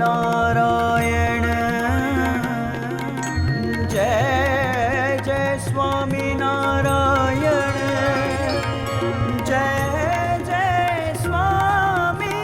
स्वामीनारायण जय जय स्वामीनारायण जय जय स्वामीनारायण।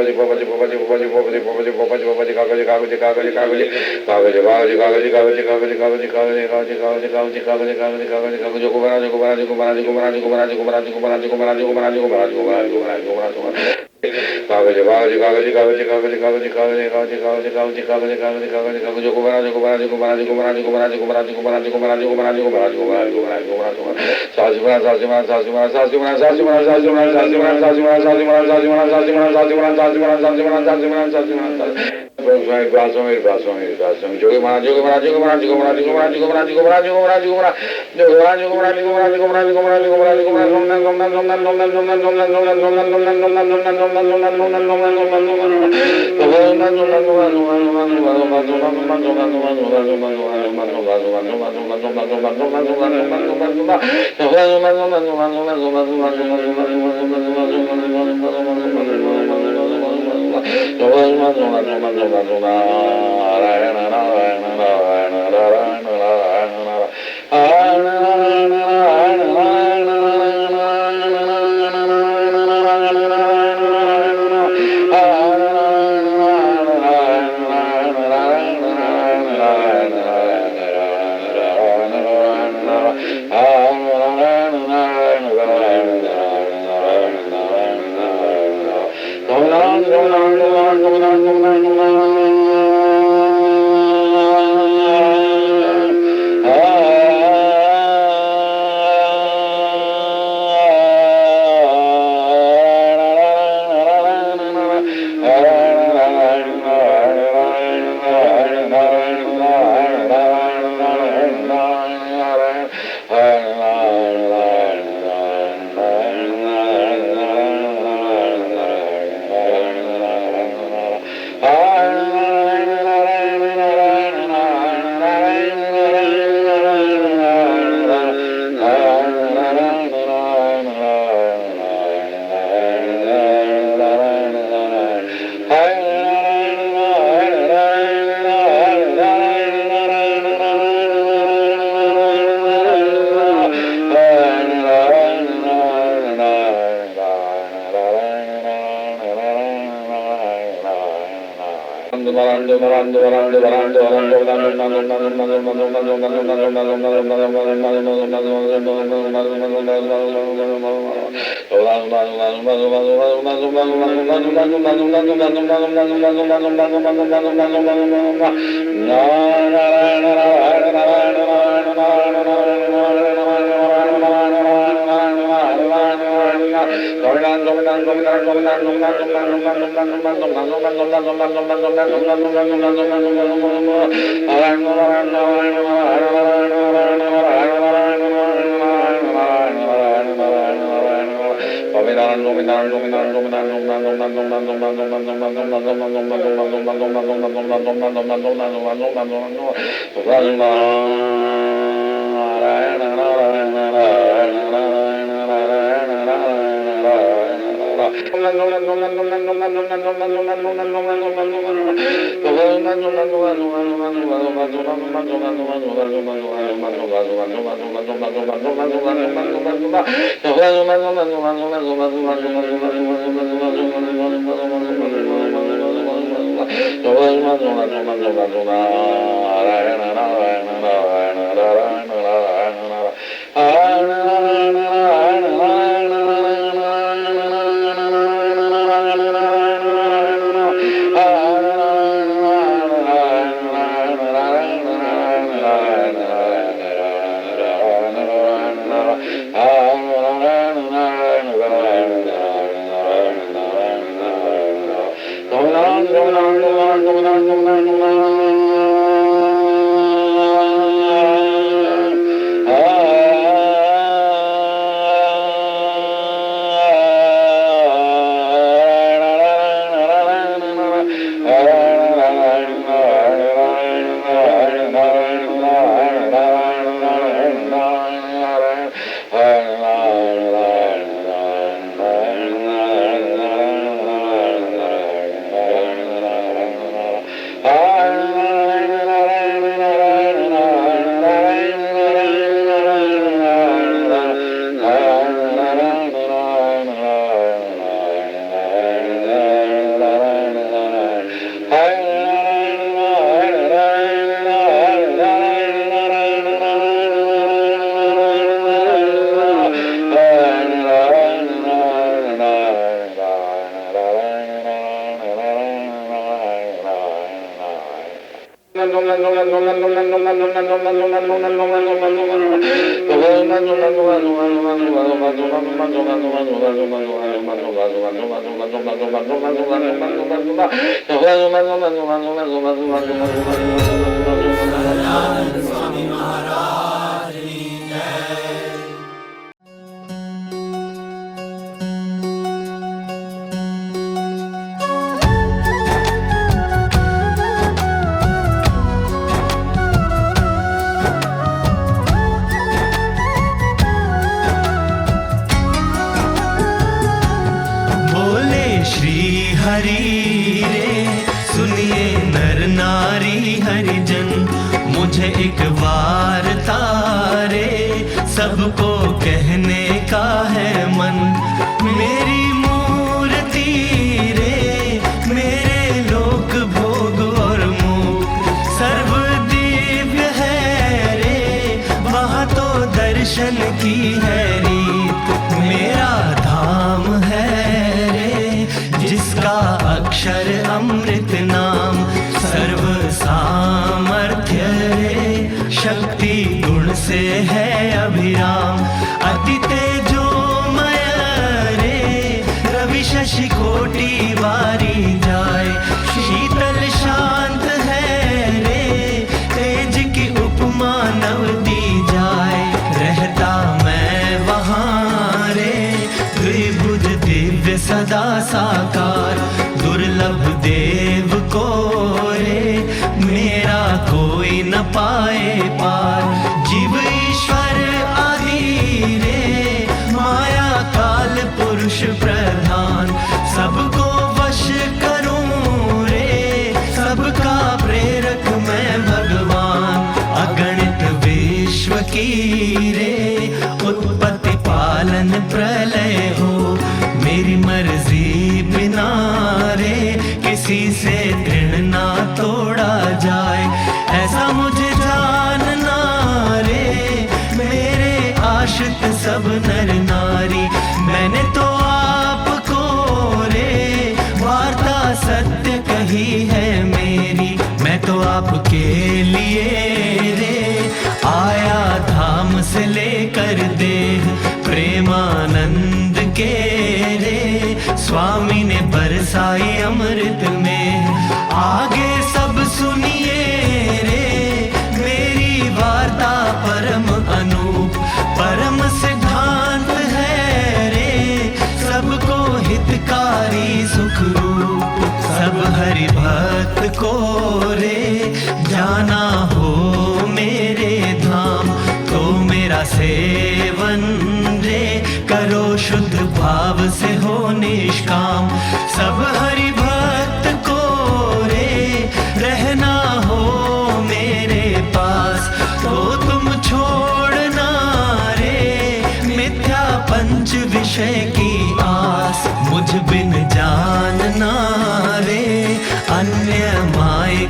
अन्य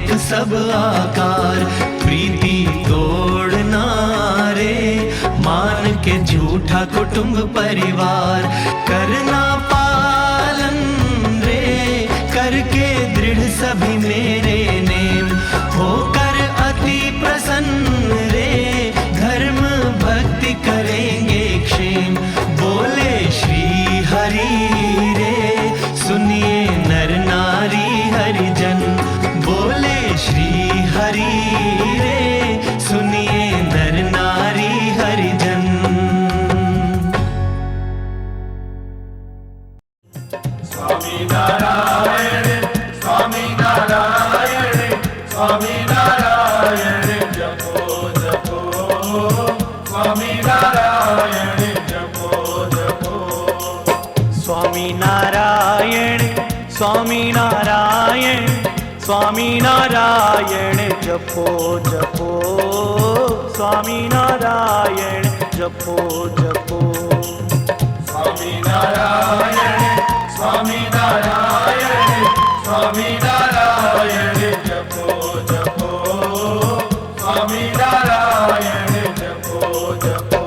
एक सब आकार, प्रीति तोड़ना रे, मान के झूठा कुटुंब परिवार, करना पालन रे, करके दृढ़ सभी मेरे नेम, होकर अति प्रसन्न रे, धर्म भक्ति करेंगे क्षेम। बोले श्री हरि रे, सुनिए नर नारी हरिजन, बोले श्री हरि रे, सुनिए नर नारी हरिजन। स्वामी नारायण स्वामी नारायण स्वामी नारायण जपो जपो स्वामी नारायण जपो जपो स्वामी नारायण स्वामी नारायण स्वामी नारायण जपो जपो स्वामी नारायण जपो जपो स्वामी नारायण स्वामी नारायण स्वामी नारायण जपो जपो स्वामी नारायण जपो जपो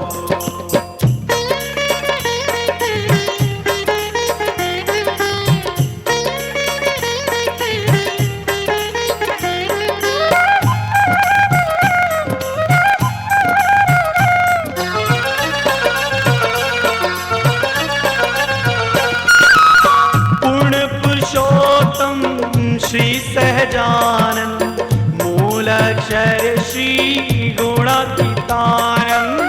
श्री सहजानंद मूल अक्षर श्री गुणातीतानंद।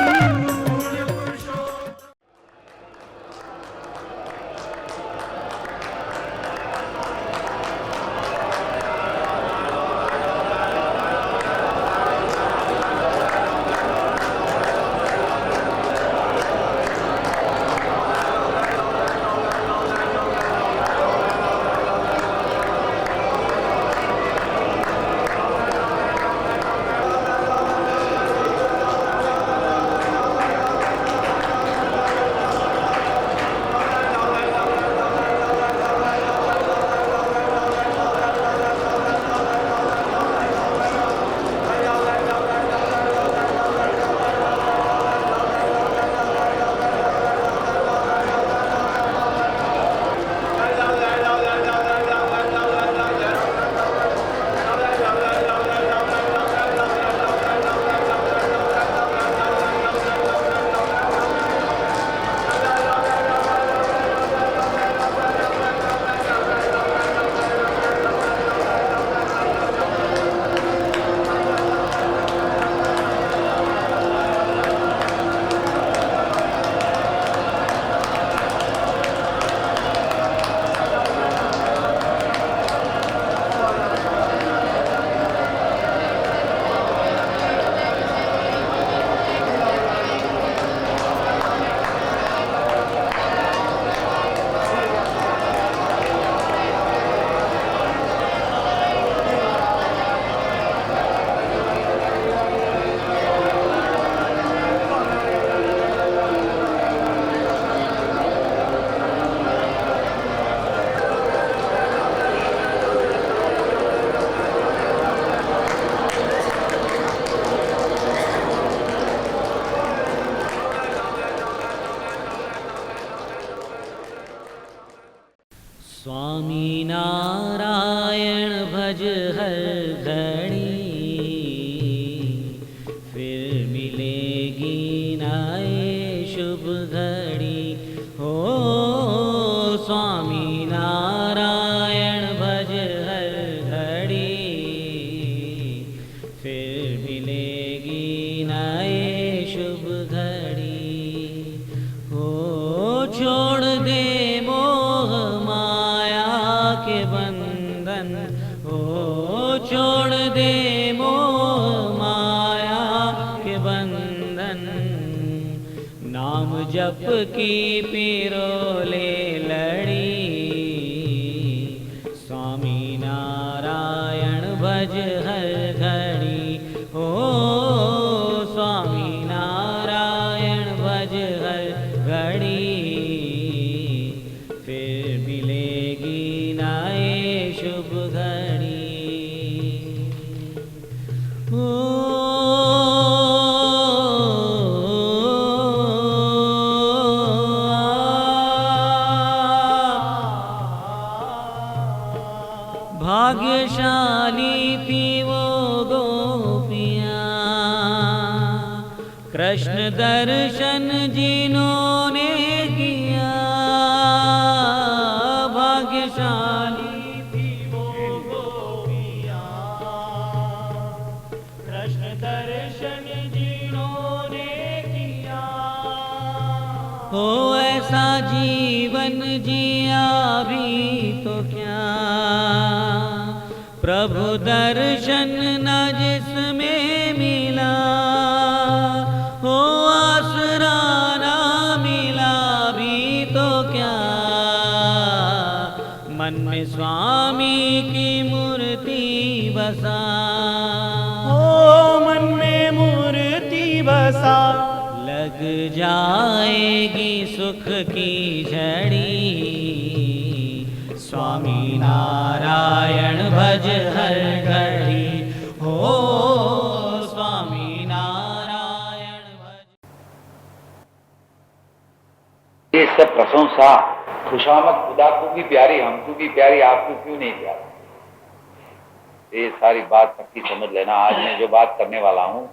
स्वामी नारायण भज हर घड़ी, फिर मिलेगी ना ये शुभ घड़ी। हो स्वामी नारायण भज हर घड़ी, फिर मिलेगी ना ये शुभ घड़ी। हो छोड़ दे के बंधन, ओ छोड़ दे मोह माया के बंधन। नाम जप की पिरोले लड़ी, स्वामी नारायण भज हर घड़ी। ओ स्वामी नारायण भज हर घड़ी, फिर मिलेगी ना ये शुभ घड़ी। भाग्यशाली थी वो गोपियाँ, कृष्ण दर्शन जिन्होंने किया। भाग्यशाली थी वो गोपियाँ, कृष्ण दर्शन जिन्होंने किया। हो ऐसा जीवन जिया भी तो क्या, प्रभु दर्शन न जिसमें मिला। हो आसरा ना मिला भी तो क्या, मन में स्वामी की मूर्ति बसा। ओ मन में मूर्ति बसा, लग जाएगी सुख की झड़ी। स्वामी नारायण भज हर घड़ी, हो स्वामी नारायण भज। ये सब प्रशंसा खुशामद खुदा को भी प्यारी, हमको भी प्यारी, आपको क्यों नहीं प्यारा? ये सारी बात पक्की समझ लेना। आज मैं जो बात करने वाला हूं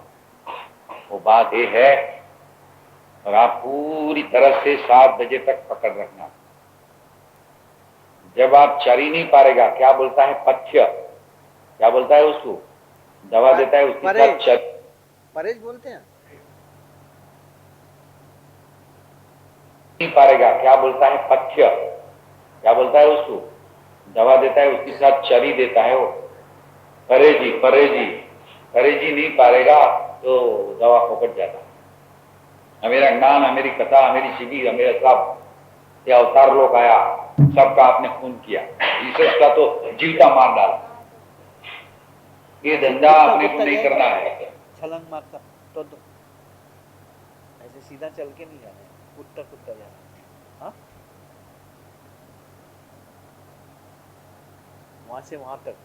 वो बात ये है, और आप पूरी तरह से 7 बजे तक पकड़ रखना। जब आप चरी नहीं पारेगा, क्या बोलता है पथ्य, क्या बोलता है उसको, दवा देता है उसके साथ चर, परहेज बोलते हैं। नहीं पारेगा, क्या बोलता है पथ्य, क्या बोलता है उसको, दवा देता है उसके साथ चरी देता है वो। परहेजी परहेजी परहेजी नहीं पारेगा तो दवा फोकट जाता है। मेरा ज्ञान, मेरी कथा, मेरी शिविर, मेरा सब, ये अवतार लोग आया, सबका आपने खून किया, ईश्वर का तो जीवता मार डाला। ये धंधा अपने को नहीं करना है। छलांग मारता तो ऐसे सीधा चल के नहीं जाना है, कुत्ता कुत्ता जाना है। हाँ, वहां से वहां तक।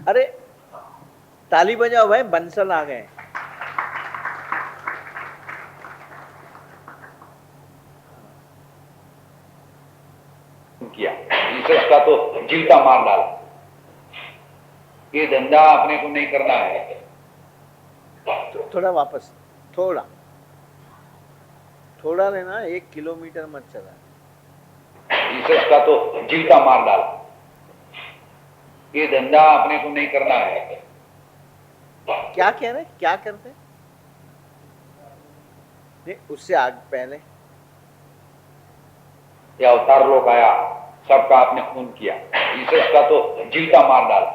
अरे ताली बजाओ भाई, बंसल आ गए। किया, ईश्वर का तो जीवता मार डाला। ये धंधा अपने को नहीं करना है। थोड़ा वापस, थोड़ा थोड़ा लेना, 1 किलोमीटर मत चला। ईश्वर का तो जीवता मार डाला। ये धंधा अपने को नहीं करना है। क्या कह रहे, क्या करते? नहीं, उससे आगे पहले ये अवतार लोग आया, सबका आपने खून किया, ईश्वर का तो जीवता मार डाला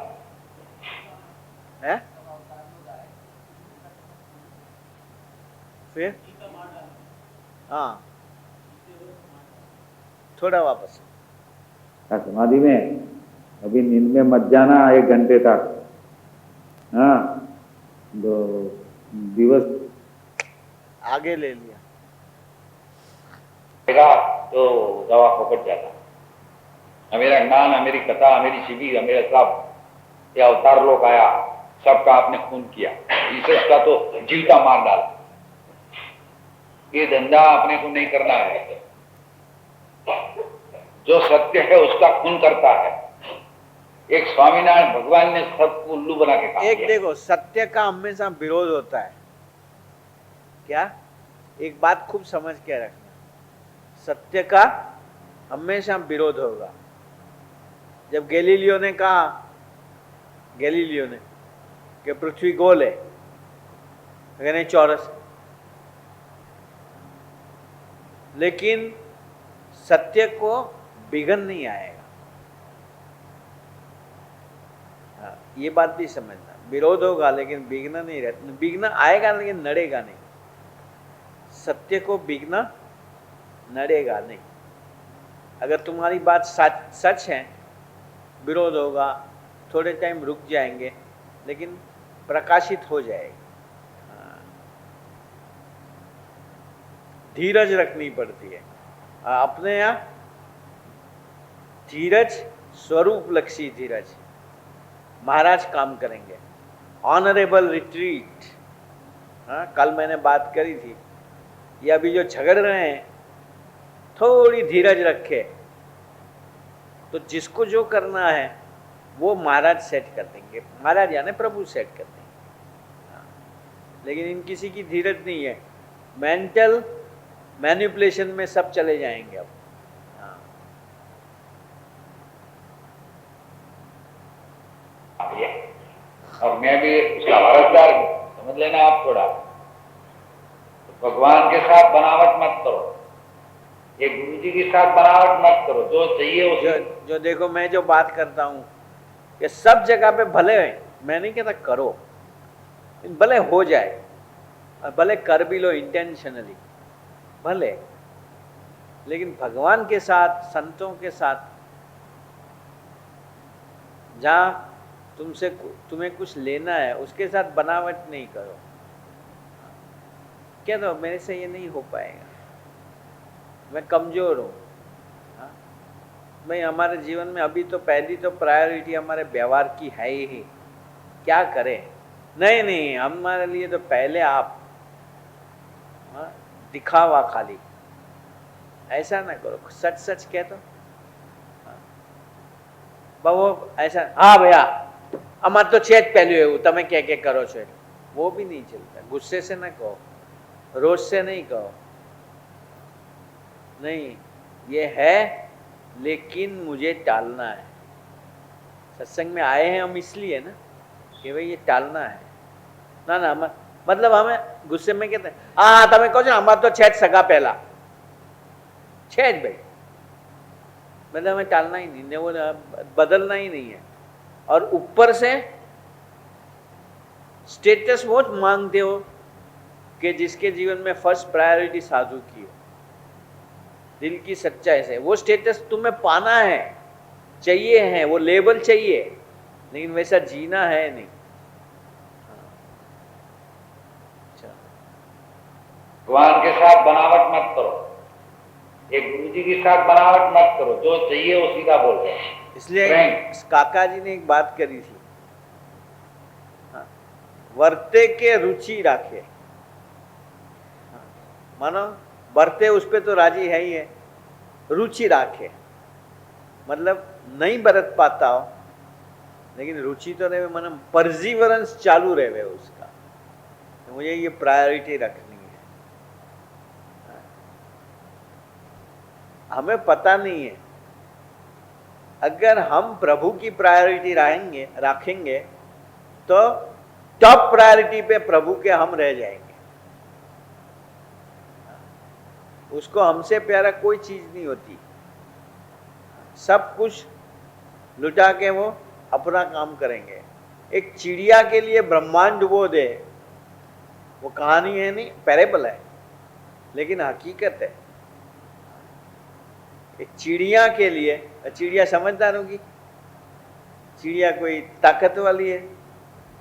है। फिर हाँ, थोड़ा वापस। समाधि में अभी नींद में मत जाना 1 घंटे तक। हाँ, दो दिवस आगे ले लिया तो दवा फोकट जाता। मेरा ज्ञान, मेरी कथा, मेरी शिविर, मेरा सब, ये अवतार लोग आया, सबका आपने खून किया, ईश्वर का तो जीवता मार डाला। ये धंधा अपने को नहीं करना है। जो सत्य है उसका खून करता है। एक स्वामीनारायण भगवान ने सबको उल्लू बना के कहा। एक देखो, सत्य का हमेशा विरोध होता है। क्या? एक बात खूब समझ के रखना, सत्य का हमेशा विरोध होगा। जब गैलीलियो ने कहा, गैलीलियो ने कि पृथ्वी गोल है, नहीं चौरस, लेकिन सत्य को विघ्न नहीं आएगा। ये बात भी समझना, विरोध होगा लेकिन विघ्न नहीं रहता। विघ्न आएगा लेकिन नड़ेगा नहीं। सत्य को विघ्न नड़ेगा नहीं। अगर तुम्हारी बात सच है, विरोध होगा, थोड़े टाइम रुक जाएंगे लेकिन प्रकाशित हो जाएगी। धीरज रखनी पड़ती है। अपने यहाँ धीरज, स्वरूपलक्षी धीरज। महाराज काम करेंगे। ऑनरेबल रिट्रीट, हाँ कल मैंने बात करी थी, ये अभी जो झगड़ रहे हैं थोड़ी धीरज रखे तो जिसको जो करना है वो महाराज सेट कर देंगे। महाराज यानी प्रभु सेट कर देंगे। हाँ। लेकिन इन किसी की धीरज नहीं है, मेंटल मैनिपुलेशन में सब चले जाएंगे अब। हाँ। और मैं भी उसका वारसदार हूं, समझ लेना आप थोड़ा। तो भगवान के साथ बनावट मत करो, ये गुरु जी के साथ बनावट मत करो, जो चाहिए उसे। जो देखो मैं जो बात करता हूँ कि सब जगह पे भले, मैं नहीं कहता करो, भले हो जाए और भले कर भी लो इंटेंशनली भले, लेकिन भगवान के साथ, संतों के साथ, जहाँ तुम्हें कुछ लेना है उसके साथ बनावट नहीं करो। क्या दो मेरे से ये नहीं हो पाएगा, मैं कमजोर हूँ। भाई हमारे जीवन में अभी तो पहली तो प्रायोरिटी हमारे व्यवहार की है ही, क्या करें। नहीं हमारे लिए तो पहले आप, हाँ, दिखावा खाली ऐसा ना करो, सच सच कह दो। वो ऐसा, हाँ भैया અમાર તો છે જ પહેલું એવું, તમે કે કરો છો, वो भी नहीं चलता। गुस्से से ना कहो, रोज से नहीं कहो, नहीं ये है लेकिन मुझे टालना है। सत्संग में आए हैं हम इसलिए ना कि भाई ये टालना है ना मतलब हमें गुस्से में कहते हैं हाँ તમે કહો છો અમાર तो છે જ સગા પહેલા, છે જ भाई, मतलब हमें टालना ही नहीं, वो बदलना ही नहीं है। और ऊपर से स्टेटस वो मांगते हो कि जिसके जीवन में फर्स्ट प्रायोरिटी साधु की हो, दिल की सच्चाई से वो स्टेटस तुम्हें पाना है, चाहिए है, वो लेवल चाहिए, लेकिन वैसा जीना है नहीं। भगवान के साथ बनावट मत करो, एक गुरु जी के साथ बनावट मत करो, जो चाहिए उसी का बोल रहे हैं। इसलिए काका जी ने एक बात करी थी, हाँ, वर्ते के रुचि राखे। हाँ, मानो बरते उस पे तो राजी है ही है, रुचि राखे मतलब नहीं बरत पाता हो लेकिन रुचि तो रहे, मतलब परजीवरेंस चालू रहे उसका, तो मुझे ये प्रायोरिटी रखनी है। हाँ, हमें पता नहीं है, अगर हम प्रभु की प्रायोरिटी रखेंगे तो टॉप प्रायोरिटी पे प्रभु के हम रह जाएंगे। उसको हमसे प्यारा कोई चीज नहीं होती, सब कुछ लुटा के वो अपना काम करेंगे। एक चिड़िया के लिए ब्रह्मांड वो दे, वो कहानी है नहीं, पैरेबल है, लेकिन हकीकत है। एक चिड़िया के लिए, चिड़िया समझदार होगी, चिड़िया कोई ताकत वाली है,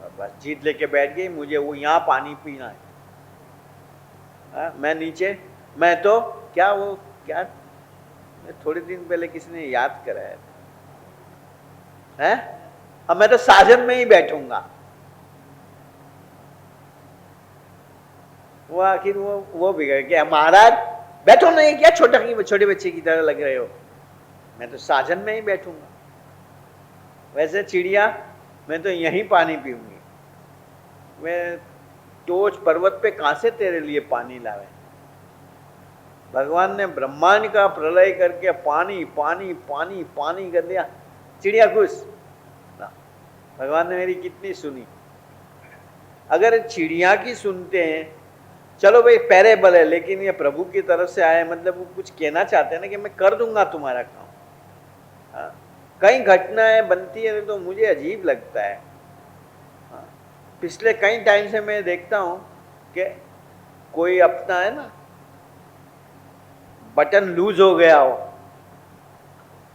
और बस जीत लेके बैठ गई, मुझे वो यहाँ पानी पीना है। मैं नीचे, मैं तो क्या वो क्या थोड़े दिन पहले किसी ने याद कराया है, अब मैं तो साजन में ही बैठूंगा। वो आखिर वो बिगड़ गया, महाराज बैठो नहीं, क्या छोटे बच्चे की तरह लग रहे हो, मैं तो साजन में ही बैठूंगा। वैसे चिड़िया मैं तो यहीं पानी पीऊंगी, मैं टोच पर्वत पे कहां से तेरे लिए पानी लावे। भगवान ने ब्रह्मांड का प्रलय करके पानी पानी पानी पानी कर दिया, चिड़िया खुश ना। भगवान ने मेरी कितनी सुनी। अगर चिड़िया की सुनते हैं, चलो भाई पैरेबल है, लेकिन ये प्रभु की तरफ से आए, मतलब वो कुछ कहना चाहते हैं ना कि मैं कर दूंगा तुम्हारा काम। हाँ, कई घटनाएं बनती है तो मुझे अजीब लगता है। हाँ, पिछले कई टाइम से मैं देखता हूं कि कोई अपना है ना बटन लूज हो गया हो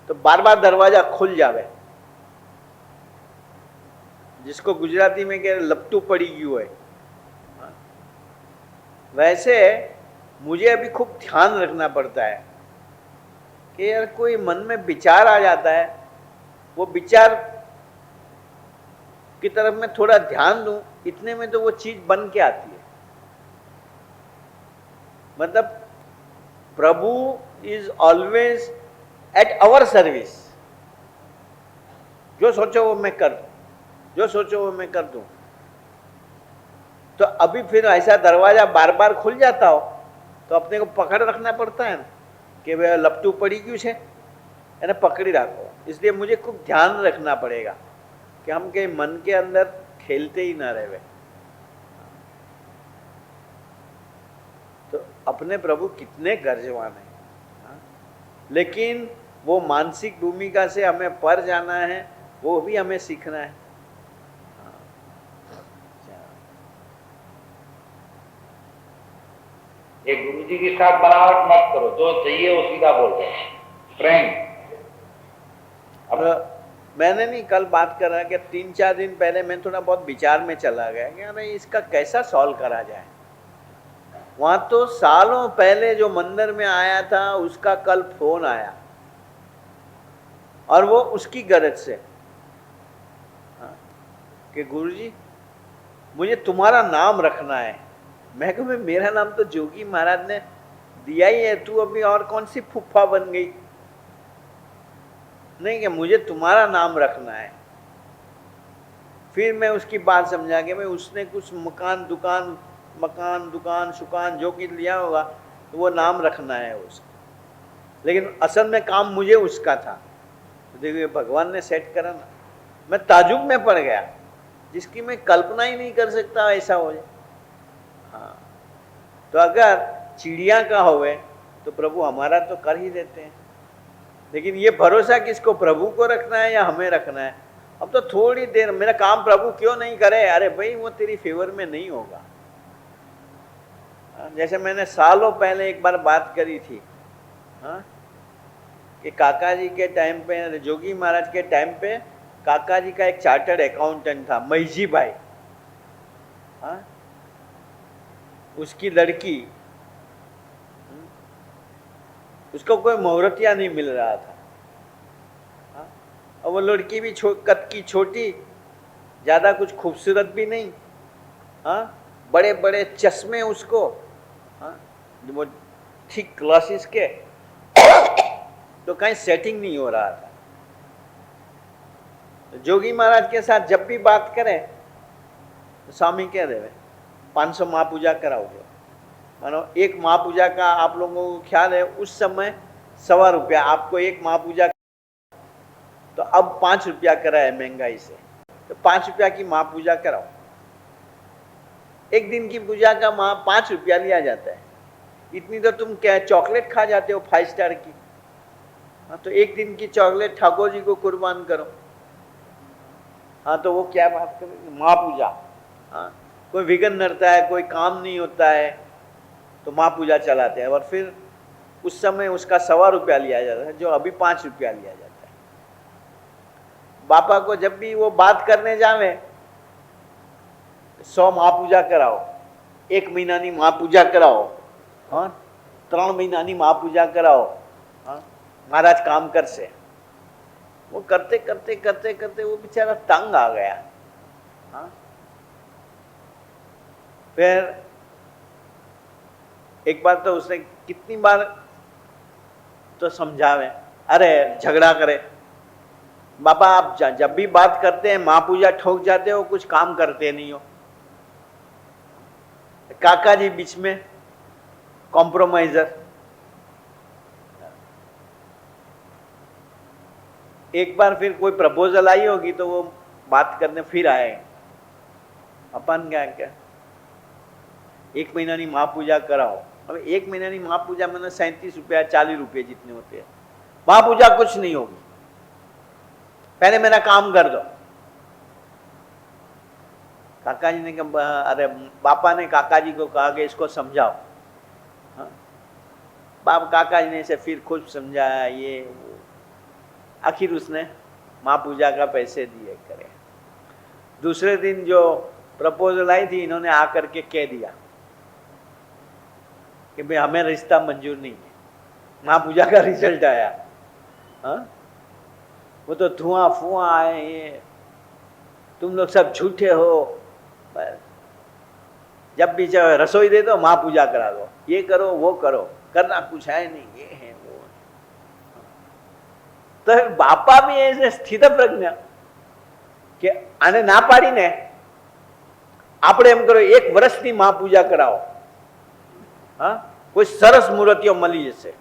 तो बार बार दरवाजा खुल जावे, जिसको गुजराती में कह लपटू पड़ी गयु है। वैसे मुझे अभी खूब ध्यान रखना पड़ता है कि यार कोई मन में विचार आ जाता है, वो विचार की तरफ मैं थोड़ा ध्यान दूं, इतने में तो वो चीज बन के आती है। मतलब Prabhu is always at our service. जो सोचो वो मैं कर दूं, जो सोचो वो मैं कर दूं। तो अभी फिर ऐसा दरवाजा बार बार खुल जाता हो तो अपने को पकड़ रखना पड़ता है ना कि भाई लपटू पड़ी क्यों है ना, पकड़ी रखो। इसलिए मुझे खूब ध्यान रखना पड़ेगा कि हम के मन के अंदर खेलते ही ना रहे। तो अपने प्रभु कितने गर्जवान हैं, हाँ? लेकिन वो मानसिक भूमिका से हमें पर जाना है, वो भी हमें सीखना है। एक गुरुजी के साथ बनावट मत करो, जो चाहिए वो सीधा बोल दो, फ्रैंक। अब मैंने नहीं, कल बात कर रहा कि 3-4 दिन पहले मैं थोड़ा बहुत विचार में चला गया कि अरे इसका कैसा सॉल्व करा जाए। वहां तो सालों पहले जो मंदिर में आया था उसका कल फोन आया और वो उसकी गरज से, हाँ, कि गुरुजी मुझे तुम्हारा नाम रखना है। मैं कहूँ मेरा नाम तो जोगी महाराज ने दिया ही है, तू अभी और कौन सी फुफ्फा बन गई। नहीं कि मुझे तुम्हारा नाम रखना है। फिर मैं उसकी बात समझा कि भाई उसने कुछ मकान दुकान सुकान जो कि लिया होगा तो वो नाम रखना है उसका, लेकिन असल में काम मुझे उसका था। तो देखिए भगवान ने सेट करा ना। मैं ताजुब में पड़ गया, जिसकी मैं कल्पना ही नहीं कर सकता ऐसा हो जाए। हाँ, तो अगर चिड़िया का होवे तो प्रभु हमारा तो कर ही देते हैं, लेकिन ये भरोसा किसको, प्रभु को रखना है या हमें रखना है। अब तो थोड़ी देर मेरा काम प्रभु क्यों नहीं करे, अरे भाई वो तेरी फेवर में नहीं होगा। जैसे मैंने सालों पहले एक बार बात करी थी, हाँ, कि काका जी के टाइम पे, जोगी महाराज के टाइम पे काका जी का एक चार्टर्ड अकाउंटेंट था, महिजी भाई, हाँ, उसकी लड़की, उसको कोई मुहूर्तिया नहीं मिल रहा था, हाँ, और वो लड़की भी कद की छोटी, ज़्यादा कुछ खूबसूरत भी नहीं, हाँ, बड़े बड़े चश्मे उसको, हाँ, वो ठीक क्लासेस के, तो कहीं सेटिंग नहीं हो रहा था। तो जोगी महाराज के साथ जब भी बात करें तो स्वामी कह रहे 500 महापूजा कराओगे। मानो एक महापूजा का आप लोगों को ख्याल है उस समय ₹1.25, आपको एक महापूजा, तो अब 5 रुपया करा है महंगाई से, तो 5 रुपया की महापूजा कराओ। एक दिन की पूजा का 5 रुपया लिया जाता है। इतनी तो तुम क्या चॉकलेट खा जाते हो 5 स्टार की, हाँ, तो एक दिन की चॉकलेट ठाकुर जी को कुर्बान करो। हाँ, तो वो क्या बात करें, महापूजा। हाँ, कोई विघ्न नड़ता है, कोई काम नहीं होता है तो महापूजा चलाते हैं, और फिर उस समय उसका ₹1.25 लिया जाता है, जो अभी 5 रुपया लिया जाता है। बापा को जब भी वो बात करने जावे 100 महापूजा कराओ, 1 महीनानी महापूजा कराओ, हाँ, 3 महीनानी महापूजा कराओ, हाँ, महाराज काम कर से। वो करते करते करते करते वो बेचारा तंग आ गया। हाँ, फिर एक बार तो उसने कितनी बार तो समझावे, अरे झगड़ा करे, बाबा आप जब भी बात करते हैं महापूजा ठोक जाते हो, कुछ काम करते नहीं हो। काका जी बीच में कॉम्प्रोमाइजर। एक बार फिर कोई प्रपोजल आई होगी तो वो बात करने फिर आए, अपन क्या 1 महीना महापूजा कराओ। अब 1 महीना महापूजा मैंने 37 रुपया 40 रुपये जितने होते हैं, महापूजा कुछ नहीं होगी, पहले मेरा काम कर दो। काका जी ने कहा, अरे पापा ने काका जी को कहा कि इसको समझाओ। हाँ, बाप काका जी ने इसे फिर खुद समझाया, ये वो। आखिर उसने महापूजा का पैसे दिए करे। दूसरे दिन जो प्रपोजल आई थी, इन्होंने आकर के कह दिया कि भाई हमें रिश्ता मंजूर नहीं है। महापूजा का रिजल्ट आया, हाँ, वो तो धुआं फुआं आए, ये तुम लोग सब झूठे हो, बस जब भी चाहे रसोई दे दो, माँ पूजा करा दो, ये करो वो करो, करना कुछ है नहीं, ये है वो है। तो बापा भी ऐसे स्थित प्रज्ञ કે આને ના પાડીને આપણે એમ કરો 1 વર્ષની મા પૂજા કરાવો, હા, કોઈ સરસ મૂર્તિઓ મળી જશે।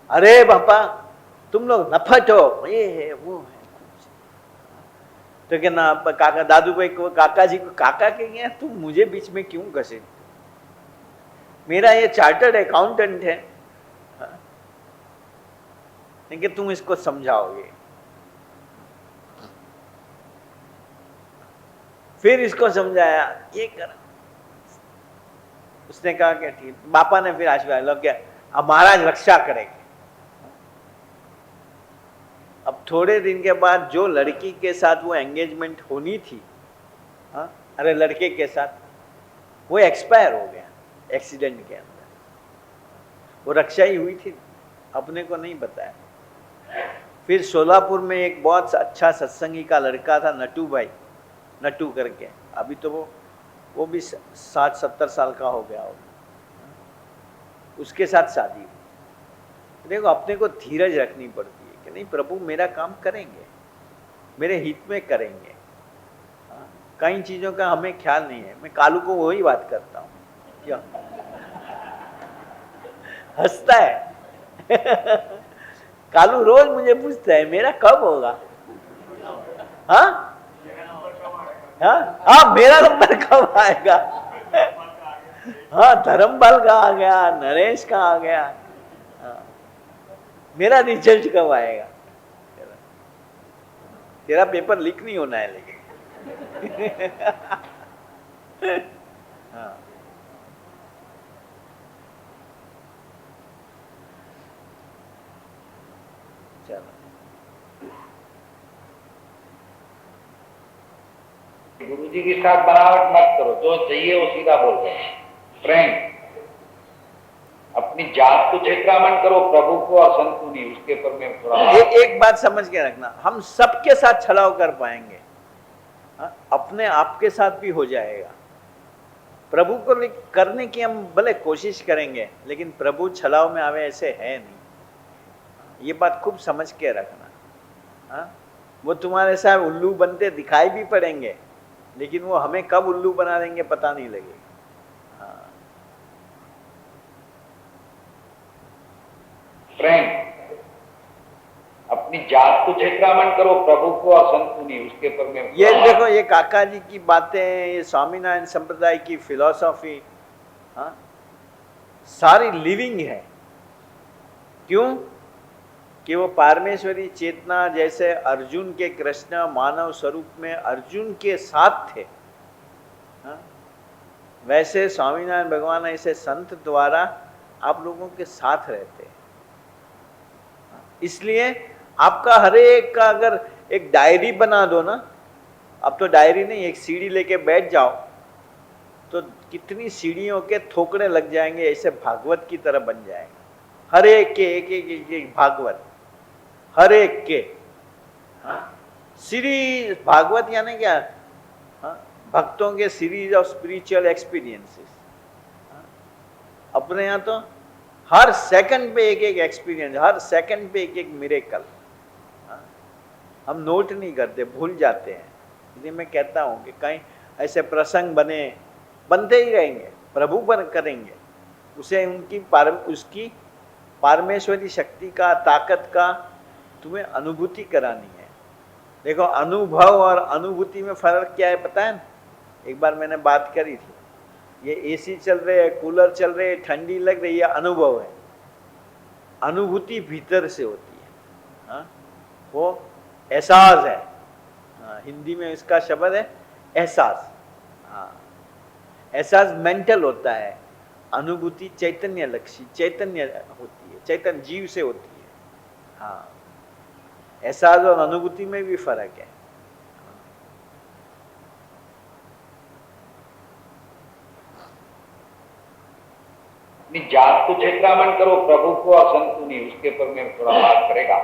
अरे बापा तुम लोग नफट हो, ये है वो है। तो क्या ना काका दादू भाई को काका जी को काका कहेंगे, तुम मुझे बीच में क्यों घसीट, मेरा ये चार्टर्ड अकाउंटेंट है, कि तुम इसको समझाओगे। फिर इसको समझाया, ये कर, उसने कहा कि ठीक। बापा ने फिर आशीर्वाद लो क्या, अब महाराज रक्षा करेंगे। अब थोड़े दिन के बाद जो लड़की के साथ वो एंगेजमेंट होनी थी, हाँ, अरे लड़के के साथ, वो एक्सपायर हो गया एक्सीडेंट के अंदर। वो रक्षा ही हुई थी, अपने को नहीं बताया। फिर सोलापुर में एक बहुत अच्छा सत्संगी का लड़का था, नटू भाई, नटू करके, अभी तो वो भी 60-70 साल का हो गया होगा, उसके साथ शादी हुई। देखो अपने को धीरज रखनी पड़ती है कि नहीं प्रभु मेरा काम करेंगे, मेरे हित में करेंगे। कई चीज़ों का हमें ख्याल नहीं है। मैं कालू को वही बात करता हूँ, क्या हंसता है कालू रोज मुझे पूछता है मेरा कब होगा, हाँ हाँ हाँ, मेरा नंबर कब आएगा। हाँ, धर्मपाल का आ गया, नरेश का आ गया, हाँ, मेरा रिजल्ट कब आएगा। तेरा पेपर लीक नहीं होना है लेकिन हाँ। चलो, गुरु जी के साथ बनावट मत करो, जो चाहिए वो सीधा बोल दो। प्रेम, अपनी जात को चित्रामन करो, प्रभु को और संत को नहीं, उसके पर मैं थोड़ा एक बात समझ के रखना, हम सबके साथ छलाव कर पाएंगे, हाँ? अपने आप के साथ भी हो जाएगा। प्रभु को करने की हम भले कोशिश करेंगे, लेकिन प्रभु छलाव में आवे ऐसे है नहीं। ये बात खूब समझ के रखना, हाँ? वो तुम्हारे साथ उल्लू बनते दिखाई भी पड़ेंगे, लेकिन वो हमें कब उल्लू बना देंगे पता नहीं लगेगा। हाँ। प्रेम, अपनी जात को चित्रामन करो, प्रभु को और संत को नहीं, उसके पर मैं ये देखो, ये काका जी की बातें, ये स्वामीनारायण संप्रदाय की फिलॉसफी, हाँ, सारी लिविंग है। क्यों कि वो पारमेश्वरी चेतना जैसे अर्जुन के कृष्ण मानव स्वरूप में अर्जुन के साथ थे, हाँ? वैसे स्वामीनारायण भगवान ऐसे संत द्वारा आप लोगों के साथ रहते हैं। इसलिए आपका हर एक का अगर एक डायरी बना दो ना, अब तो डायरी नहीं, एक सीढ़ी लेके बैठ जाओ तो कितनी सीढ़ियों के थोकड़े लग जाएंगे, ऐसे भागवत की तरह बन जाएगा। हर एक के एक भागवत, हर एक के, हाँ? सीरीज भागवत यानी क्या, हाँ? भक्तों के सीरीज ऑफ स्पिरिचुअल एक्सपीरियंसेस। अपने यहाँ तो हर सेकंड पे एक एक्सपीरियंस, हर सेकंड पे एक मिरेकल। हम नोट नहीं करते, भूल जाते हैं। इसलिए मैं कहता हूँ कि कहीं ऐसे प्रसंग बनते ही रहेंगे, प्रभु पर करेंगे, उसे उसकी पारमेश्वरी शक्ति का, ताकत का तुम्हें अनुभूति करानी है। देखो, अनुभव और अनुभूति में फर्क क्या है पता है ना? एक बार मैंने बात करी थी, ये एसी चल रहे हैं, कूलर चल रहे हैं, ठंडी लग रही है, अनुभव है। अनुभूति भीतर से होती है, हाँ? वो एहसास है, हाँ, हिंदी में इसका शब्द है एहसास। हाँ, एहसास मेंटल होता है, अनुभूति चैतन्य लक्षी, चैतन्य होती है, चैतन्य जीव से होती है। हाँ, एहसास और अनुभूति में भी फर्क है। अपनी जात को चित्रामन करो, प्रभु को और संत को नहीं, उसके पर मैं थोड़ा बात करेगा।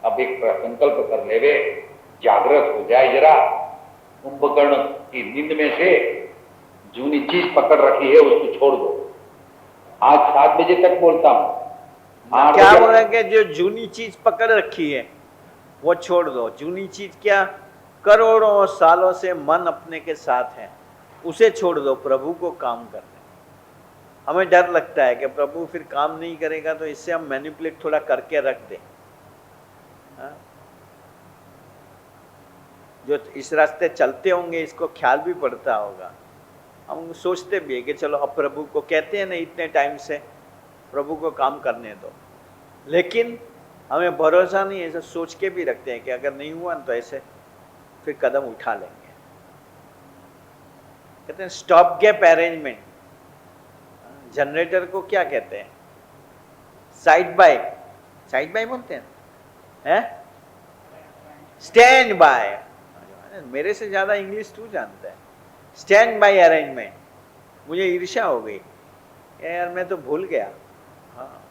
अब एक संकल्प कर ले, वे जागृत हो जाए जरा, कुंभकर्ण की नींद में से जूनी चीज पकड़ रखी है उसको छोड़ दो। आज 7 बजे तक बोलता हूं। क्या बोल रहे हैं कि जो जूनी चीज पकड़ रखी है वो छोड़ दो। जूनी चीज क्या? करोड़ों सालों से मन अपने के साथ है, उसे छोड़ दो, प्रभु को काम करने। हमें डर लगता है कि प्रभु फिर काम नहीं करेगा, तो इससे हम मैनिपुलेट थोड़ा करके रख दें। हाँ? जो इस रास्ते चलते होंगे इसको ख्याल भी पड़ता होगा। हम सोचते भी है कि चलो अब प्रभु को कहते हैं ना इतने टाइम से, प्रभु को काम करने दो, लेकिन हमें भरोसा नहीं है, ऐसा सोच के भी रखते हैं कि अगर नहीं हुआ तो ऐसे फिर कदम उठा लेंगे। कहते हैं स्टॉप गैप अरेंजमेंट। जनरेटर को क्या कहते हैं? साइड बाय, साइड बाय बोलते हैं, स्टैंड बाय। मेरे से ज्यादा इंग्लिश तू जानता है। Stand by arrangement. मुझे ईर्ष्या हो गई यार, मैं तो भूल गया। हाँ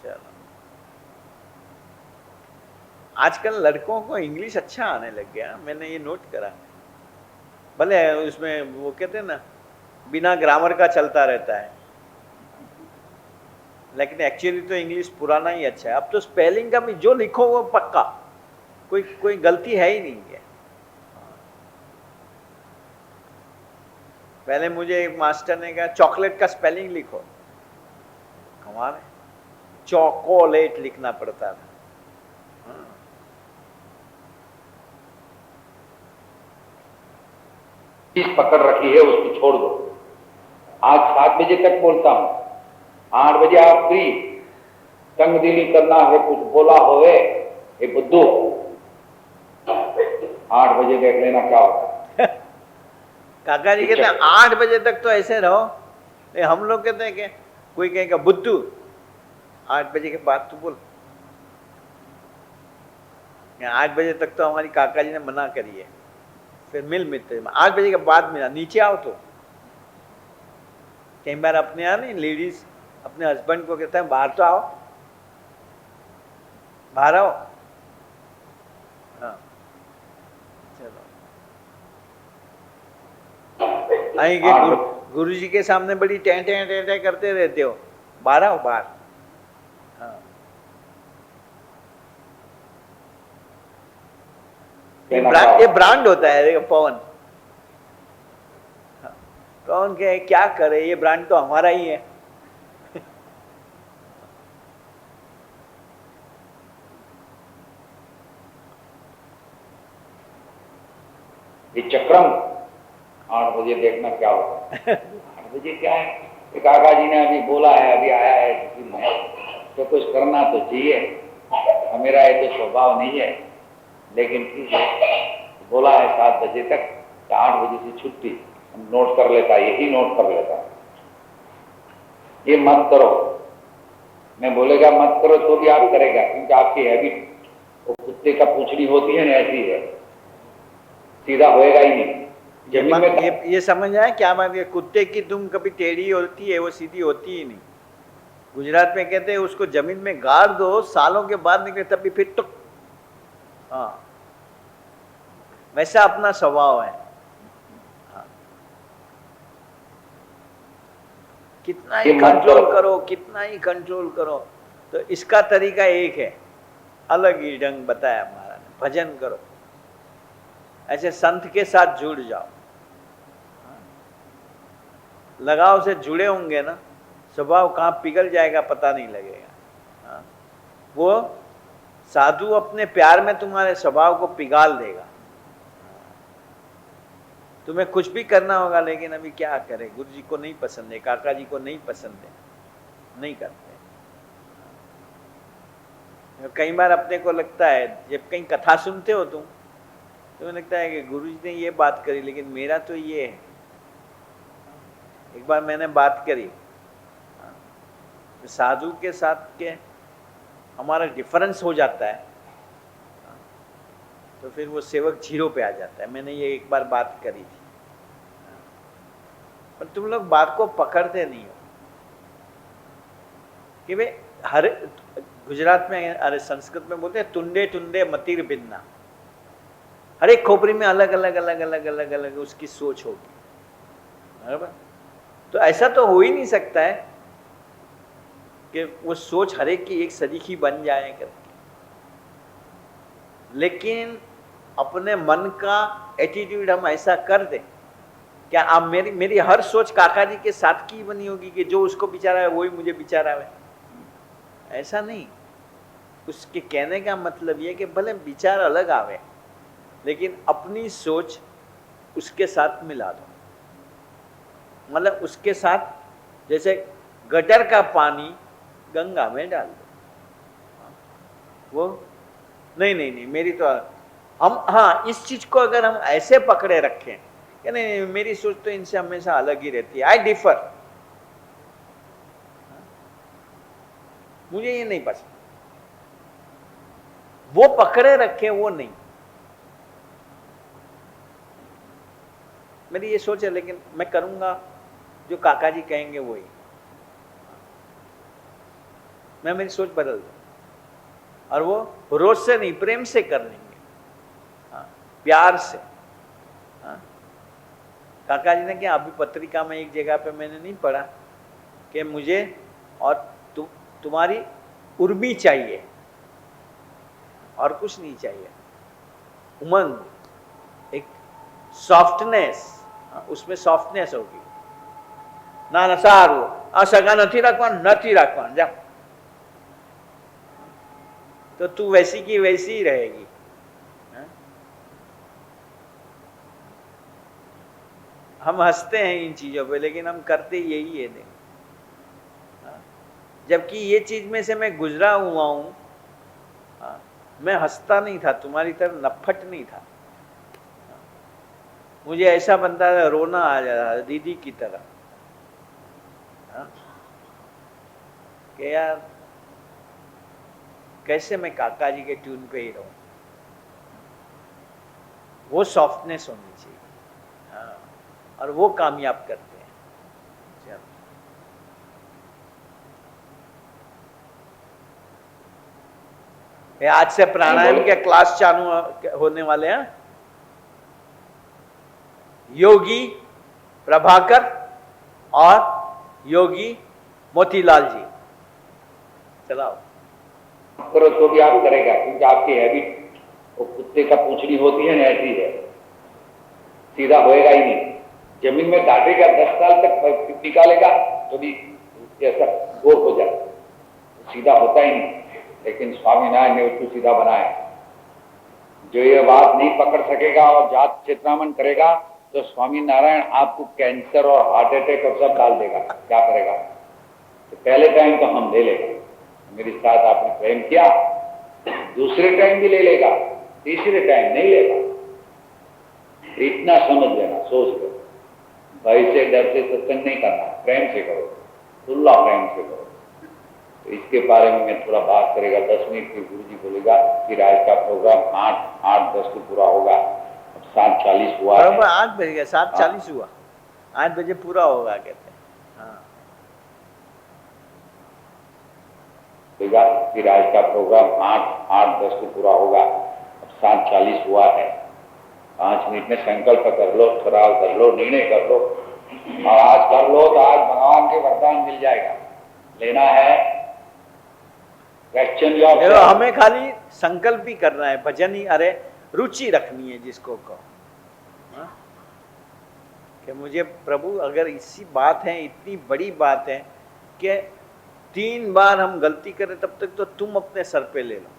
चलो, आजकल लड़कों को इंग्लिश अच्छा आने लग गया, मैंने ये नोट करा। भले उसमें वो कहते हैं ना बिना ग्रामर का चलता रहता है, लेकिन एक्चुअली तो इंग्लिश पुराना ही अच्छा है। अब तो स्पेलिंग का भी जो लिखो वो पक्का, कोई गलती है ही नहीं है। पहले मुझे एक मास्टर ने कहा चॉकलेट का स्पेलिंग लिखो, कमाल है, चॉकोलेट लिखना पड़ता था। चीज पकड़ रखी है उसको छोड़ दो। आज 7 बजे तक बोलता हूं, 8 बजे आप फ्री। तंग दिली करना है, कुछ बोला होवे ये बुद्धू, 8 बजे देख लेना क्या होता। काका जी कहते हैं 8 बजे तक तो ऐसे रहो। हम लोग कहते हैं कि कोई कहेगा बुद्धू 8 बजे के बाद तू बोल। 8 बजे तक तो हमारी काका जी ने मना करी है, फिर मिलते 8 बजे के बाद मिला, नीचे आओ। तो कई बार अपने यहाँ नहीं लेडीज अपने हस्बैंड को कहते हैं बाहर तो आओ, बाहर आओ। हाँ चलो आएंगे, गुरु जी के सामने बड़ी टें करते रहते हो, बाहर आओ बाहर। हाँ ये ब्रांड होता है पवन। कौन के क्या करे, ये ब्रांड तो हमारा ही है। ये चक्रम 8 बजे देखना क्या होता है। 8 बजे क्या है, काका जी ने अभी बोला है, अभी आया है तो कुछ करना तो चाहिए। मेरा ये तो स्वभाव नहीं है, लेकिन ठीक है, बोला है 7 बजे तक, 8 बजे से छुट्टी। नोट कर लेता, यही नोट कर लेता, ये मत करो। मैं बोलेगा मत करो तो भी आप करेगा, क्योंकि आपकी हैबिट वो कुत्ते का पूंछड़ी होती है ना, ऐसी है, सीधा होएगा ही नहीं। ये समझ आया क्या बात है? कुत्ते की दुम कभी टेढ़ी होती है, वो सीधी होती ही नहीं। गुजरात में कहते हैं उसको जमीन में गाड़ दो, सालों के बाद निकले तभी फिर टुक। हाँ वैसा अपना स्वभाव है। हाँ। कितना ही कंट्रोल करो, कितना ही कंट्रोल करो, तो इसका तरीका एक है, अलग ही ढंग बताया महाराज ने। भजन करो, ऐसे संत के साथ जुड़ जाओ। लगाव से जुड़े होंगे ना, स्वभाव कहाँ पिघल जाएगा पता नहीं लगेगा। हाँ। वो साधु अपने प्यार में तुम्हारे स्वभाव को पिघाल देगा। तुम्हें कुछ भी करना होगा, लेकिन अभी क्या करे, गुरु जी को नहीं पसंद है, काका जी को नहीं पसंद है, नहीं करते। कई बार अपने को लगता है, जब कहीं कथा सुनते हो तुम, तो लगता है कि गुरु जी ने ये बात करी, लेकिन मेरा तो ये है। एक बार मैंने बात करी, साधु के साथ के हमारा डिफरेंस हो जाता है, तो फिर वो सेवक जीरो पे आ जाता है। मैंने ये एक बार बात करी थी, पर तुम लोग बात को पकड़ते नहीं हो कि वे हर गुजरात में, अरे संस्कृत में बोलते हैं टुंडे टुंडे मतिर भिन्ना। हर एक खोपड़ी में अलग अलग अलग अलग अलग अलग उसकी सोच होगी, बराबर। तो ऐसा तो हो ही नहीं सकता है कि वो सोच हर एक की एक सरीखी बन जाए करके। लेकिन अपने मन का एटीट्यूड हम ऐसा कर दें, क्या आप मेरी हर सोच काका जी के साथ की बनी होगी कि जो उसको बिचारा है वही मुझे बिचारा है? ऐसा नहीं। उसके कहने का मतलब ये कि भले विचार अलग आवे, लेकिन अपनी सोच उसके साथ मिला दो। मतलब उसके साथ, जैसे गटर का पानी गंगा में डाल दो, वो नहीं मेरी तो हम, हाँ, इस चीज को अगर हम ऐसे पकड़े रखें कि नहीं मेरी सोच तो इनसे हमेशा अलग ही रहती है, आई डिफर, मुझे ये नहीं पसंद, वो पकड़े रखें, वो नहीं। मेरी ये सोच है, लेकिन मैं करूंगा जो काका जी कहेंगे वही। मैं मेरी सोच बदल दूं, और वो रोज से नहीं, प्रेम से कर लेंगे, हाँ, प्यार से। हाँ, काका जी ने क्या, अभी पत्रिका में एक जगह पे मैंने नहीं पढ़ा कि मुझे और तुम्हारी उर्मी चाहिए और कुछ नहीं चाहिए, उमंग, एक सॉफ्टनेस, उसमें सॉफ्टनेस होगी ना, ना सारू सगा नहीं रखवा जा, तो तू वैसी की वैसी ही रहेगी। हम हंसते हैं इन चीजों पे, लेकिन हम करते यही है। देख, जबकि ये चीज में से मैं गुजरा हुआ हूं, मैं हंसता नहीं था, तुम्हारी तरह नफट नहीं था। मुझे ऐसा बनता था, रोना आ जाता था दीदी की तरह, कि यार कैसे मैं काका जी के ट्यून पे ही रहूं। वो सॉफ्टनेस होनी चाहिए, हाँ, और वो कामयाब करते हैं। आज से प्राणायाम के क्लास चालू होने वाले हैं। योगी प्रभाकर और योगी मोतीलाल जी, चलाओ। करो तो भी आप करेगा, क्योंकि आपकी हैबिट वो कुत्ते का पूंछड़ी होती है ना, ऐसी है, सीधा होएगा ही नहीं। जमीन में काटेगा 10 साल तक निकालेगा तो भी ऐसा गोर हो जाए, सीधा होता ही नहीं। लेकिन स्वामीनारायण ने उसको सीधा बनाया। जो ये बात नहीं पकड़ सकेगा और जात चित्रामन करेगा, तो स्वामीनारायण आपको कैंसर और हार्ट अटैक और सब डाल देगा। क्या करेगा? तो पहले टाइम तो हम ले लेगा, मेरे साथ आपने प्रेम किया, दूसरे टाइम भी ले लेगा, तीसरे टाइम नहीं लेगा। इतना समझ लेना, सोच लो। भय से डर से सत्संग नहीं करना, प्रेम से करो, खुला प्रेम से करो। तो इसके बारे में मैं थोड़ा बात करेगा, 10 मिनट की गुरु जी बोलेगा। फिर आज का प्रोग्राम 8:10 को पूरा होगा। अब 7:40 हुआ है, 8 बज गया, 7:40 हुआ, 8 बजे पूरा होगा कहते हैं। हाँ, फिर आज का प्रोग्राम 8:10 को पूरा होगा। अब 7:40 हुआ है। 5 मिनट में संकल्प कर लो, ठहराव कर लो, निर्णय कर लो, और आज कर लो तो आज भगवान के वरदान मिल जाएगा। लेना है क्वेश्चन योर, हमें खाली संकल्प ही करना है, भजन ही, अरे रुचि रखनी है जिसको कहो, कि मुझे प्रभु, अगर इसी बात है, इतनी बड़ी बात है कि 3 बार हम गलती करें तब तक तो तुम अपने सर पे ले लो,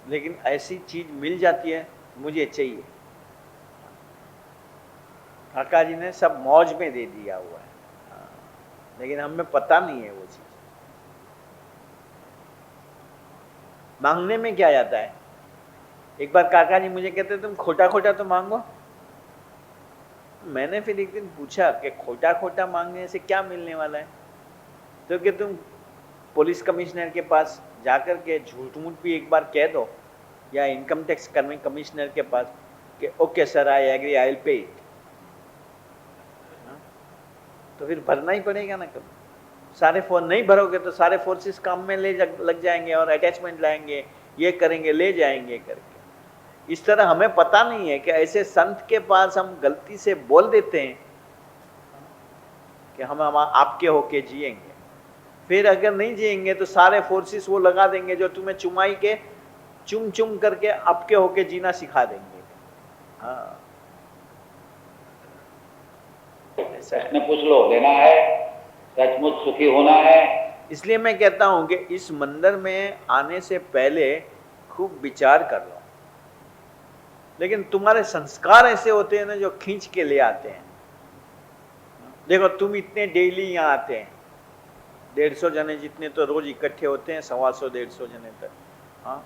लेकिन ऐसी चीज मिल जाती है, मुझे चाहिए। काका जी ने सब मौज में दे दिया हुआ है, लेकिन हमें पता नहीं है वो चीज। मांगने में क्या जाता है? एक बार काका जी मुझे कहते तुम खोटा खोटा तो मांगो। मैंने फिर एक दिन पूछा कि खोटा खोटा मांगने से क्या मिलने वाला है? तो कि तुम पुलिस कमिश्नर के पास जाकर के झूठ मूठ भी एक बार कह दो, या इनकम टैक्स कमिश्नर के पास कि okay sir I agree I will pay it, तो फिर भरना ही पड़ेगा ना। कभी सारे फोर्स नहीं भरोगे तो सारे फोर्सेस काम में लग जाएंगे और अटैचमेंट लाएंगे, ये करेंगे, ले जाएंगे करके। इस तरह हमें पता नहीं है कि ऐसे संत के पास हम गलती से बोल देते हैं कि हम आपके होके जिएंगे, फिर अगर नहीं जिएंगे तो सारे फोर्सेस वो लगा देंगे जो तुम्हें चुमाई के चुम चुम करके आपके होके जीना सिखा देंगे। हाँ, ऐसा है। प्रश्न पूछ लो, लेना है, सचमुच सुखी होना है। इसलिए मैं कहता हूं कि इस मंदिर में आने से पहले खूब विचार कर लो, लेकिन तुम्हारे संस्कार ऐसे होते हैं ना जो खींच के ले आते हैं। देखो तुम इतने डेली यहाँ आते हैं, 150 जने जितने तो रोज इकट्ठे होते हैं, 125-150 जने तक। हाँ,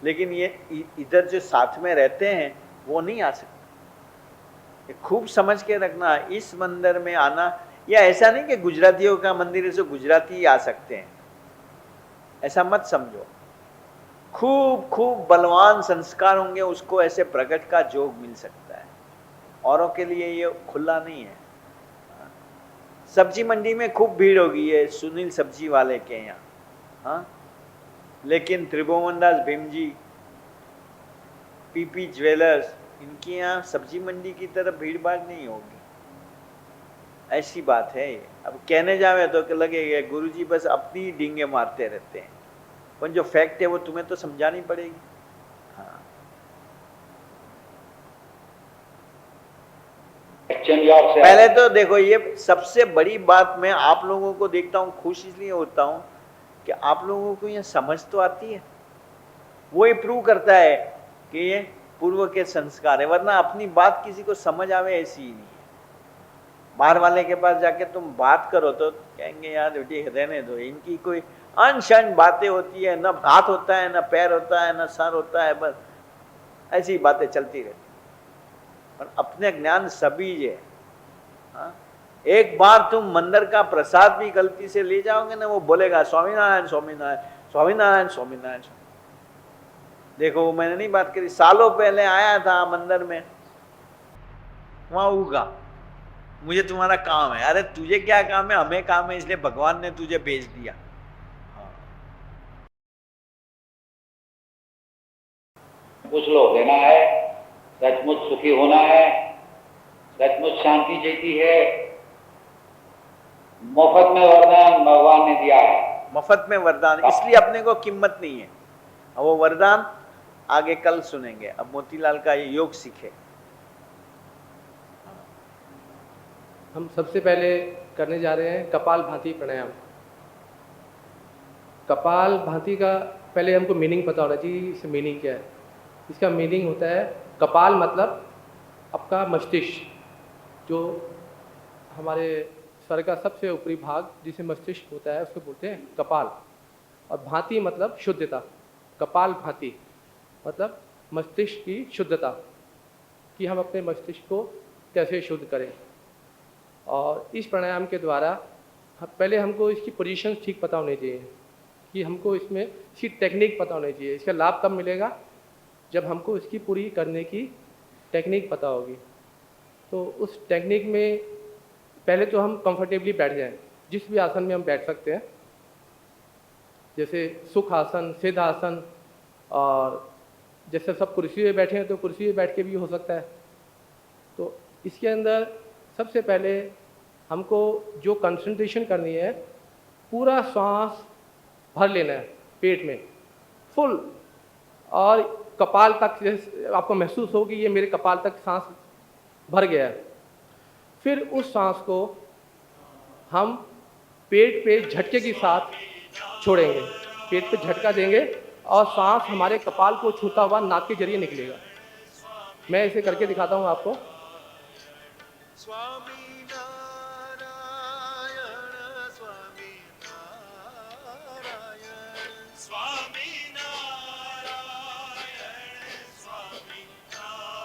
लेकिन ये इधर जो साथ में रहते हैं वो नहीं आ सकते। खूब समझ के रखना, इस मंदिर में आना, या ऐसा नहीं कि गुजरातियों का मंदिर है सो गुजराती ही आ सकते हैं, ऐसा मत समझो। खूब खूब बलवान संस्कार होंगे उसको ऐसे प्रकट का जोग मिल सकता है, औरों के लिए ये खुला नहीं है। सब्जी मंडी में खूब भीड़ होगी है सुनील सब्जी वाले के यहाँ, हाँ, लेकिन त्रिभुवन दास भीमजी, पीपी ज्वेलर्स, इनके यहाँ सब्जी मंडी की तरफ भीड़ भाड़ नहीं होगी। ऐसी बात है ये। अब कहने जावे तो लगेगा गुरुजी बस अपनी डींगे मारते रहते हैं, पर जो फैक्ट है वो तुम्हें तो समझानी पड़ेगी। हाँ, पहले तो देखो, ये सबसे बड़ी बात मैं आप लोगों को देखता हूँ, खुश इसलिए होता हूँ कि आप लोगों को ये समझ तो आती है। वो ही प्रूव करता है कि ये पूर्व के संस्कार है, वरना अपनी बात किसी को समझ आवे ऐसी ही नहीं है। बाहर वाले के पास जाके तुम बात करो तो कहेंगे यार बेटी रहने दो, इनकी कोई अनशन बातें होती है, न हाथ होता है, न पैर होता है, न सर होता है, बस ऐसी बातें चलती रहती। और अपने ज्ञान सभी है। हाँ? एक बार तुम मंदिर का प्रसाद भी गलती से ले जाओगे ना, वो बोलेगा स्वामीनारायण स्वामीनारायण स्वामीनारायण स्वामीनारायण। देखो मैंने नहीं बात करी, सालों पहले आया था मंदिर में, वहां उगा, मुझे तुम्हारा काम है। अरे तुझे क्या काम है, हमें काम है, इसलिए भगवान ने तुझे भेज दिया। पूछ लो, लेना है, सचमुच सुखी होना है, सचमुच शांति चाहिए है। मुफ्त में वरदान भगवान ने दिया है, मुफ्त में वरदान, इसलिए अपने को कीमत नहीं है। अब वो वरदान आगे कल सुनेंगे। अब मोतीलाल का ये योग सीखे। हम सबसे पहले करने जा रहे हैं कपाल भाती प्राणायाम। कपाल भाती का पहले हमको मीनिंग पता होना चाहिए, इसका मीनिंग क्या है। इसका मीनिंग होता है, कपाल मतलब आपका मस्तिष्क, जो हमारे सर का सबसे ऊपरी भाग जिसे मस्तिष्क होता है उसको बोलते हैं कपाल। और भांति मतलब शुद्धता। कपाल भांति मतलब मस्तिष्क की शुद्धता, कि हम अपने मस्तिष्क को कैसे शुद्ध करें। और इस प्राणायाम के द्वारा पहले हमको इसकी पोजीशन ठीक पता होनी चाहिए, कि हमको इसमें इसकी टेक्निक पता होनी चाहिए। इसका लाभ कब मिलेगा, जब हमको इसकी पूरी करने की टेक्निक पता होगी। तो उस टेक्निक में पहले तो हम कंफर्टेबली बैठ जाएं, जिस भी आसन में हम बैठ सकते हैं, जैसे सुख आसन, सिद्ध आसन, और जैसे सब कुर्सी पे बैठे हैं तो कुर्सी पे बैठ के भी हो सकता है। तो इसके अंदर सबसे पहले हमको जो कंसंट्रेशन करनी है, पूरा सांस भर लेना है पेट में फुल, और कपाल तक आपको महसूस हो कि ये मेरे कपाल तक सांस भर गया है। फिर उस सांस को हम पेट पे झटके के साथ छोड़ेंगे, पेट पे झटका देंगे और सांस हमारे कपाल को छूता हुआ नाक के जरिए निकलेगा। मैं इसे करके दिखाता हूँ आपको।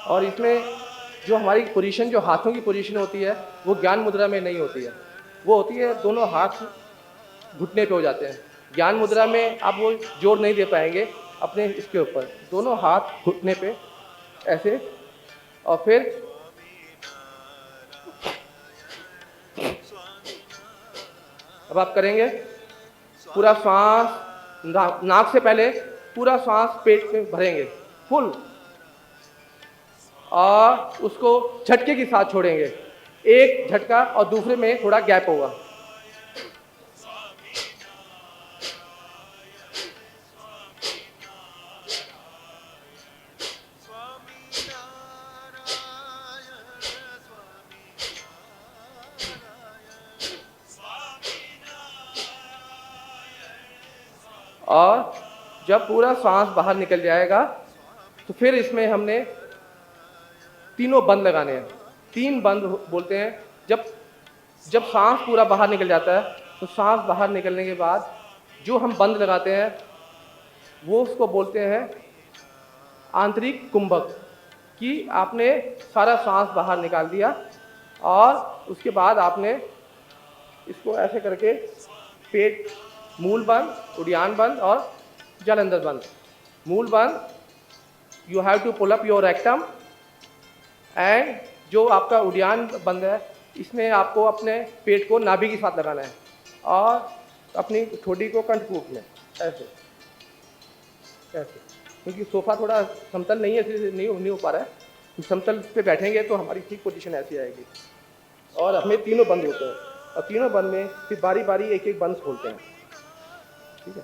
और इसमें जो हमारी पोजीशन, जो हाथों की पोजीशन होती है, वो ज्ञान मुद्रा में नहीं होती है। वो होती है दोनों हाथ घुटने पे हो जाते हैं। ज्ञान मुद्रा में आप वो जोर नहीं दे पाएंगे अपने इसके ऊपर। दोनों हाथ घुटने पे ऐसे, और फिर अब आप करेंगे पूरा सांस नाक से पहले पूरा सांस पेट में भरेंगे फुल, और उसको झटके के साथ छोड़ेंगे। एक झटका और दूसरे में थोड़ा गैप होगा। और जब पूरा सांस बाहर निकल जाएगा तो फिर इसमें हमने तीनों बंद लगाने हैं। 3 बंद बोलते हैं। जब सांस पूरा बाहर निकल जाता है तो सांस बाहर निकलने के बाद जो हम बंद लगाते हैं वो उसको बोलते हैं आंतरिक कुंभक, कि आपने सारा सांस बाहर निकाल दिया और उसके बाद आपने इसको ऐसे करके पेट मूल बंद, उड़ियान बंद और जलंधर बंद। मूल बंद, you have to pull up your rectum, and जो आपका उड़ियान बंद है इसमें आपको अपने पेट को नाभि के साथ लगाना है और अपनी ठोड़ी को कंठकूट में ऐसे ऐसे, क्योंकि सोफा थोड़ा समतल नहीं है इसलिए नहीं हो पा रहा है। समतल पे बैठेंगे तो हमारी ठीक पोजीशन ऐसी आएगी। और हमें तीनों बंद होते हैं और तीनों बंद में फिर बारी बारी एक एक बंद खोलते हैं। ठीक है।